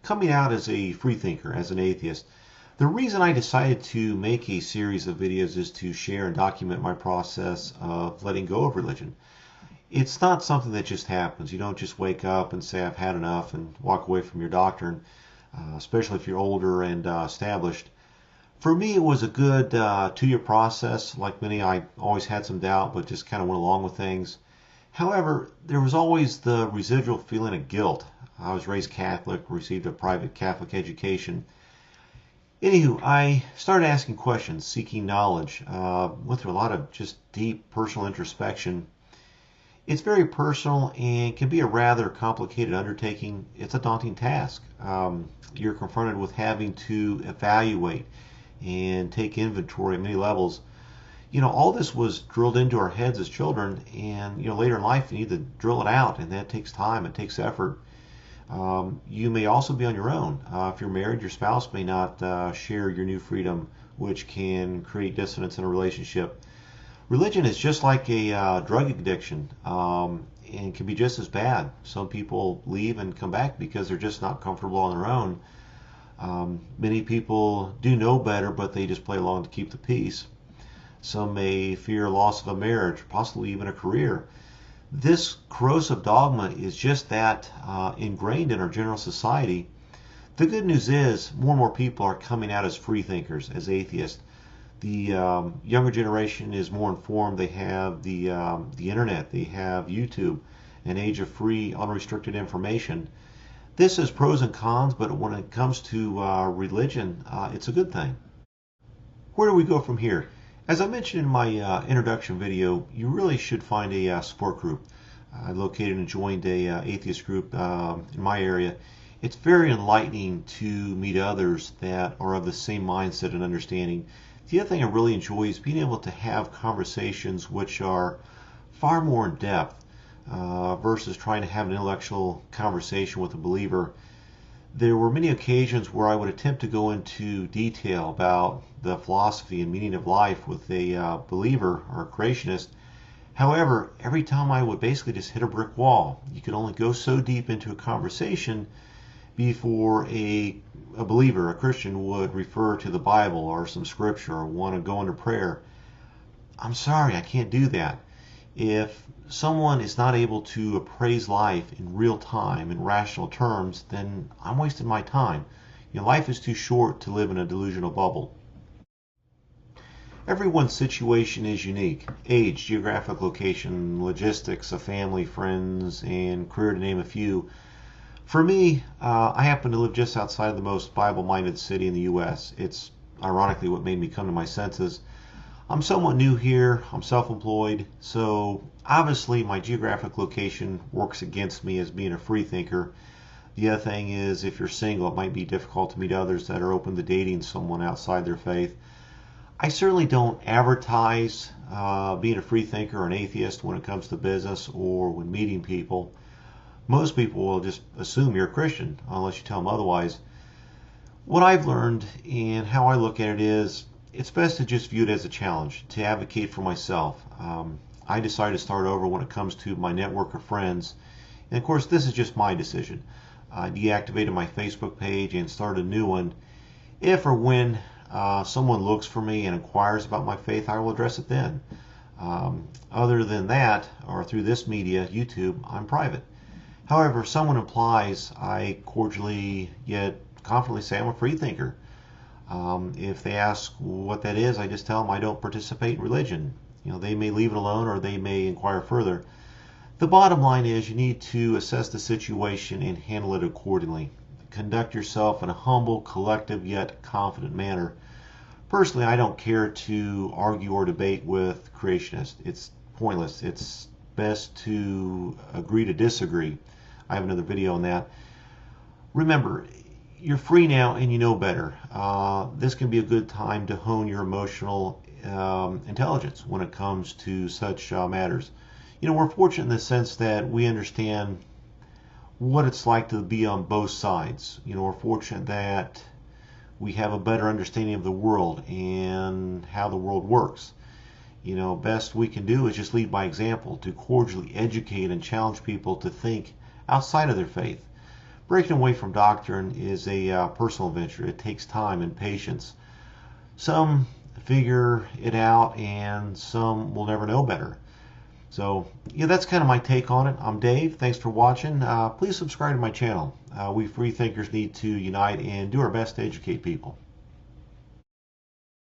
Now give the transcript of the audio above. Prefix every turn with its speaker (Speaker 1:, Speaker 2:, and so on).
Speaker 1: coming out as a freethinker, as an atheist. The reason I decided to make a series of videos is to share and document my process of letting go of religion. It's not something that just happens. You don't just wake up and say, I've had enough, and walk away from your doctrine, especially if you're older and established. For me, it was a good 2-year process. Like many, I always had some doubt, but just kind of went along with things. However, there was always the residual feeling of guilt. I was raised Catholic, received a private Catholic education. Anywho, I started asking questions, seeking knowledge, went through a lot of just deep personal introspection. It's very personal and can be a rather complicated undertaking. It's a daunting task. You're confronted with having to evaluate and take inventory at many levels. All this was drilled into our heads as children, and later in life you need to drill it out, and that takes time, it takes effort. You may also be on your own. If you're married, your spouse may not share your new freedom, which can create dissonance in a relationship. Religion is just like a drug addiction, and can be just as bad. Some people leave and come back because they're just not comfortable on their own. Many people do know better, but they just play along to keep the peace. Some may fear loss of a marriage, possibly even a career. This corrosive dogma is just that ingrained in our general society. The good news is more and more people are coming out as freethinkers, as atheists. The younger generation is more informed. They have the internet, they have YouTube, an age of free, unrestricted information. This is pros and cons, but when it comes to religion, it's a good thing. Where do we go from here? As I mentioned in my introduction video, you really should find a support group. I located and joined a atheist group in my area. It's very enlightening to meet others that are of the same mindset and understanding. The other thing I really enjoy is being able to have conversations which are far more in depth versus trying to have an intellectual conversation with a believer. There were many occasions where I would attempt to go into detail about the philosophy and meaning of life with a believer or a creationist. However, every time I would basically just hit a brick wall. You could only go so deep into a conversation before a believer, a Christian, would refer to the Bible or some scripture or want to go into prayer. I'm sorry, I can't do that. If someone is not able to appraise life in real time, in rational terms, then I'm wasting my time. Life is too short to live in a delusional bubble. Everyone's situation is unique. Age, geographic location, logistics, a family, friends, and career, to name a few. For me, I happen to live just outside of the most Bible-minded city in the U.S. It's ironically what made me come to my senses. I'm somewhat new here, I'm self-employed, so obviously my geographic location works against me as being a free thinker. The other thing is, if you're single, it might be difficult to meet others that are open to dating someone outside their faith. I certainly don't advertise being a free thinker or an atheist when it comes to business or when meeting people. Most people will just assume you're a Christian unless you tell them otherwise. What I've learned and how I look at it is, it's best to just view it as a challenge, to advocate for myself. I decided to start over when it comes to my network of friends. And of course, this is just my decision. I deactivated my Facebook page and started a new one. If or when someone looks for me and inquires about my faith, I will address it then. Other than that, or through this media, YouTube, I'm private. However, if someone implies, I cordially yet confidently say I'm a free thinker. If they ask what that is, I just tell them I don't participate in religion. They may leave it alone or they may inquire further. The bottom line is you need to assess the situation and handle it accordingly. Conduct yourself in a humble, collective, yet confident manner. Personally, I don't care to argue or debate with creationists. It's pointless. It's best to agree to disagree. I have another video on that. Remember, you're free now and you know better. This can be a good time to hone your emotional intelligence when it comes to such matters. We're fortunate in the sense that we understand what it's like to be on both sides. We're fortunate that we have a better understanding of the world and how the world works. Best we can do is just lead by example, to cordially educate and challenge people to think outside of their faith. breaking away from doctrine is a personal venture. It takes time and patience. Some figure it out, and some will never know better. So, yeah, that's kind of my take on it. I'm Dave. Thanks for watching. Please subscribe to my channel. We free thinkers need to unite and do our best to educate people.